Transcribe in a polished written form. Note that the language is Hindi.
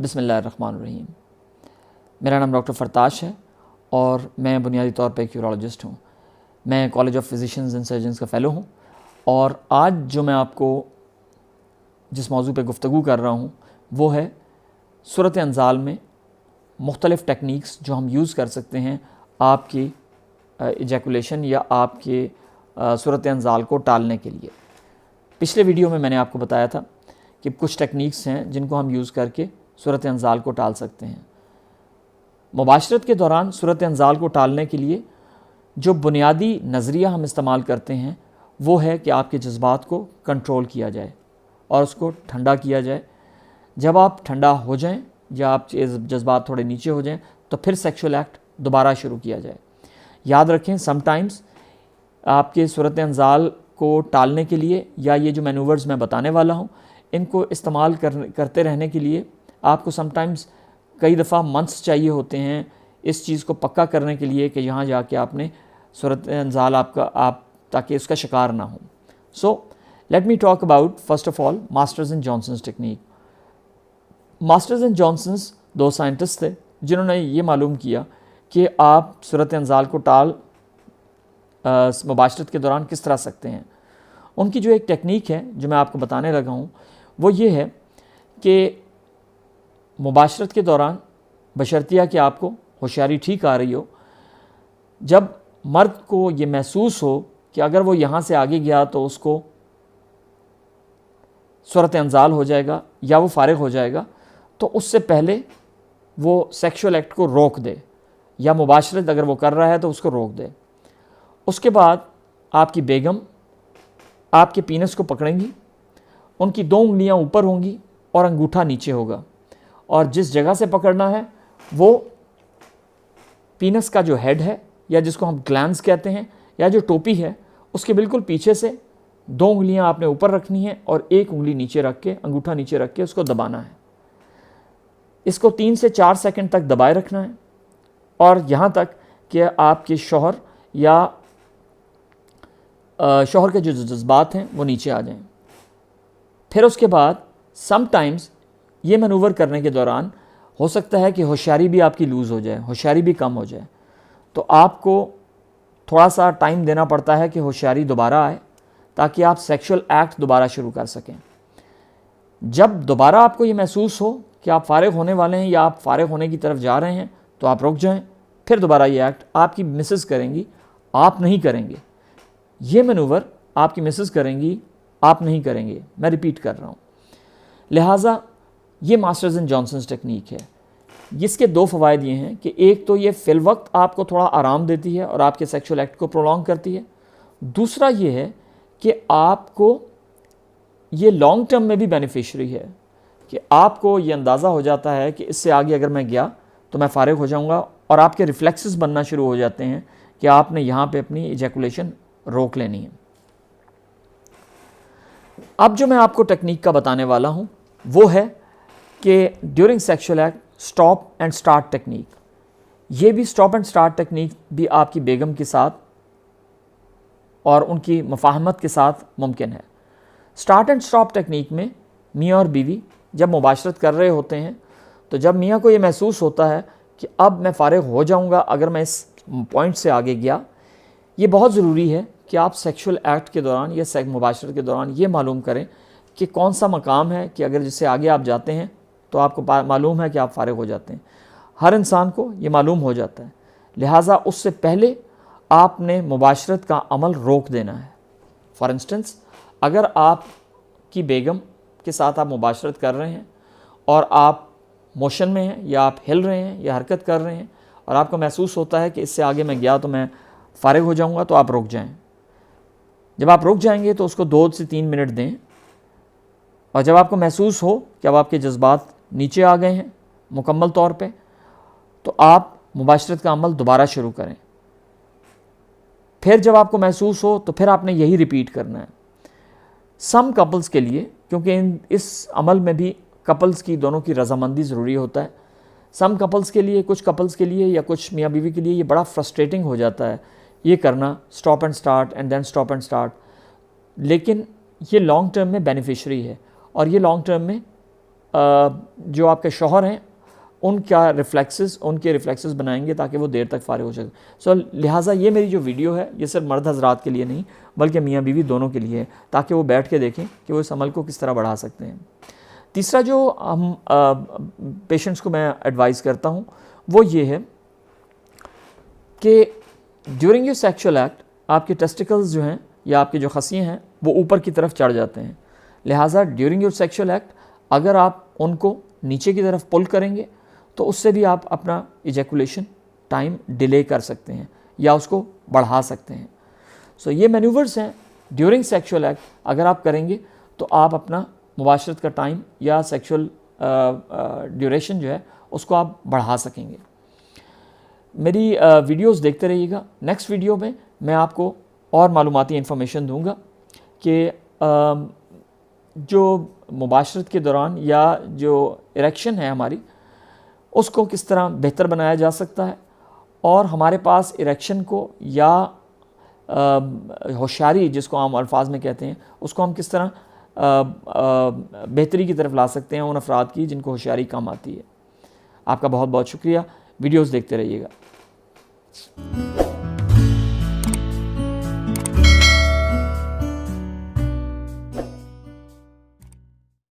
बिस्मिल्लाहिर्रहमानिर्रहीम। मेरा नाम डॉक्टर फरताश है और मैं बुनियादी तौर पे एक यूरोलॉजिस्ट हूँ। मैं college of physicians and surgeons का फ़ेलो हूँ और आज जो मैं आपको जिस मौजू पे गुफ्तगू कर रहा हूँ वो है सूरत अंजाल में मुख्तलिफ़ टेक्निक्स जो हम यूज़ कर सकते हैं आपकी इजैकुलेशन या आपके सूरत अंजाल को टालने के लिए। पिछले वीडियो में मैंने आपको बताया था कि कुछ टेक्निक्स हैं जिनको हम यूज़ करके सूरत अंजाल को टाल सकते हैं। मुबाशरत के दौरान सूरत अंजाल को टालने के लिए जो बुनियादी नज़रिया हम इस्तेमाल करते हैं वो है कि आपके जज्बात को कंट्रोल किया जाए और उसको ठंडा किया जाए। जब आप ठंडा हो जाएं या आप जज्बात थोड़े नीचे हो जाएं तो फिर सेक्सुअल एक्ट दोबारा शुरू किया जाए। याद रखें, समटाइम्स आपके सूरत अंजाल को टालने के लिए या ये जो मैनूवर्स मैं बताने वाला हूँ इनको इस्तेमाल करते रहने के लिए आपको समटाइम्स कई दफ़ा मंथ्स चाहिए होते हैं इस चीज़ को पक्का करने के लिए कि यहाँ जाके आपने सूरत अंजाल आप ताकि उसका शिकार ना हो। So let me talk about first of all Masters and Johnsons technique. Masters and Johnsons दो साइंटिस्ट थे जिन्होंने ये मालूम किया कि आप सूरत अंजाल को टाल मुबाशरत के दौरान किस तरह सकते हैं। उनकी जो एक टेक्निक है जो मैं आपको बताने लगा हूँ वो ये है कि मुबाशरत के दौरान बशर्तिया कि आपको होशियारी ठीक आ रही हो, जब मर्द को ये महसूस हो कि अगर वो यहाँ से आगे गया तो उसको सूरत अंजाल हो जाएगा या वो फारिग हो जाएगा, तो उससे पहले वो सेक्सुअल एक्ट को रोक दे या मुबाशरत अगर वो कर रहा है तो उसको रोक दे। उसके बाद आपकी बेगम आपके पीनस को पकड़ेंगी, उनकी दो उंगलियां ऊपर होंगी और अंगूठा नीचे होगा और जिस जगह से पकड़ना है वो पीनस का जो हेड है या जिसको हम ग्लैंड्स कहते हैं या जो टोपी है उसके बिल्कुल पीछे से दो उंगलियां आपने ऊपर रखनी है और एक उंगली नीचे रख के अंगूठा नीचे रख के उसको दबाना है। इसको 3 से 4 सेकंड तक दबाए रखना है और यहाँ तक कि आपके शौहर या शौहर के जो जज्बात हैं वो नीचे आ जाएं। फिर उसके बाद समटाइम्स ये मैनूवर करने के दौरान हो सकता है कि होशियारी भी आपकी लूज़ हो जाए, होशियारी भी कम हो जाए, तो आपको थोड़ा सा टाइम देना पड़ता है कि होशियारी दोबारा आए ताकि आप सेक्सुअल एक्ट दोबारा शुरू कर सकें। जब दोबारा आपको ये महसूस हो कि आप फारिग होने वाले हैं या आप फारिग होने की तरफ जा रहे हैं तो आप रुक जाएं, फिर दोबारा ये एक्ट आपकी मिसेस करेंगी, आप नहीं करेंगे। ये मैनूवर आपकी मिसेस करेंगी, आप नहीं करेंगे। मैं रिपीट कर रहा हूँ। लिहाजा ये मास्टर्स एंड जॉनसन्स टेक्निक है। इसके दो फ़वायद ये हैं कि एक तो ये फिल वक्त आपको थोड़ा आराम देती है और आपके सेक्सुअल एक्ट को प्रोलॉन्ग करती है। दूसरा ये है कि आपको ये लॉन्ग टर्म में भी बेनिफिशरी है कि आपको ये अंदाज़ा हो जाता है कि इससे आगे अगर मैं गया तो मैं फारिग हो जाऊँगा और आपके रिफ्लेक्सेस बनना शुरू हो जाते हैं कि आपने यहाँ पे अपनी इजैकुलेशन रोक लेनी है। अब जो मैं आपको टेक्निक का बताने वाला हूँ वो है कि during sexual act stop and start technique. ये भी स्टॉप एंड स्टार्ट टेक्निक भी आपकी बेगम के साथ और उनकी मुफाहमत के साथ मुमकिन है। स्टार्ट एंड स्टॉप टेक्निक में मियाँ और बीवी जब मुबाशरत कर रहे होते हैं तो जब मियाँ को ये महसूस होता है कि अब मैं फारिग हो जाऊँगा अगर मैं इस पॉइंट से आगे गया, ये बहुत ज़रूरी है कि आप सेक्सुअल एक्ट के दौरान या मुबाशरत के दौरान ये मालूम करें कि कौन सा मकाम है कि अगर जिससे आगे आप जाते हैं तो आपको मालूम है कि आप फारिग हो जाते हैं। हर इंसान को ये मालूम हो जाता है, लिहाजा उससे पहले आपने मुबाशरत का अमल रोक देना है। फॉर इंस्टेंस, अगर आपकी बेगम के साथ आप मुबाशरत कर रहे हैं और आप मोशन में हैं या आप हिल रहे हैं या हरकत कर रहे हैं और आपको महसूस होता है कि इससे आगे मैं गया तो मैं फारिग हो जाऊंगा, तो आप रुक जाएं। जब आप रुक जाएंगे तो उसको 2 से 3 मिनट दें और जब आपको महसूस हो कि अब आपके जज्बात नीचे आ गए हैं मुकम्मल तौर पे, तो आप मुबाशरत का अमल दोबारा शुरू करें। फिर जब आपको महसूस हो तो फिर आपने यही रिपीट करना है। सम कपल्स के लिए, क्योंकि इस अमल में भी कपल्स की दोनों की रजामंदी ज़रूरी होता है, सम कपल्स के लिए, कुछ कपल्स के लिए या कुछ मियाँ बीवी के लिए ये बड़ा फ्रस्ट्रेटिंग हो जाता है ये करना, stop and start and then stop and start. लेकिन ये लॉन्ग टर्म में बेनिफिशरी है और ये लॉन्ग टर्म में जो आपके शौहर हैं उनके रिफ्लेक्सेस बनाएंगे ताकि वो देर तक फारिग हो सके। सो लिहाजा ये मेरी जो वीडियो है ये सिर्फ मर्द हजरात के लिए नहीं बल्कि मियाँ बीवी दोनों के लिए है, ताकि वो बैठ के देखें कि वो इस अमल को किस तरह बढ़ा सकते हैं। तीसरा जो हम पेशेंट्स को मैं एडवाइस करता हूँ वो ये है कि ड्यूरिंग योर सेक्सुअल एक्ट आपके टेस्टिकल्स जो हैं या आपके जो खसियाँ हैं वो ऊपर की तरफ चढ़ जाते हैं। लिहाजा ड्यूरिंग योर सेक्सुअल एक्ट अगर आप उनको नीचे की तरफ पुल करेंगे तो उससे भी आप अपना इजैकुलेशन टाइम डिले कर सकते हैं या उसको बढ़ा सकते हैं। सो ये मैन्यूवर्स हैं ड्यूरिंग सेक्सुअल एक्ट, अगर आप करेंगे तो आप अपना मुबाशरत का टाइम या सेक्सुअल ड्यूरेशन जो है उसको आप बढ़ा सकेंगे। मेरी वीडियोस देखते रहिएगा। नेक्स्ट वीडियो में मैं आपको और मालूमाती इन्फॉर्मेशन दूंगा कि जो मुबाशरत के दौरान या जो इरेक्शन है हमारी उसको किस तरह बेहतर बनाया जा सकता है और हमारे पास इरेक्शन को या होशियारी जिसको आम अल्फाज में कहते हैं उसको हम किस तरह बेहतरी की तरफ ला सकते हैं उन अफराद की जिनको होशियारी कम आती है। आपका बहुत बहुत शुक्रिया। वीडियोस देखते रहिएगा।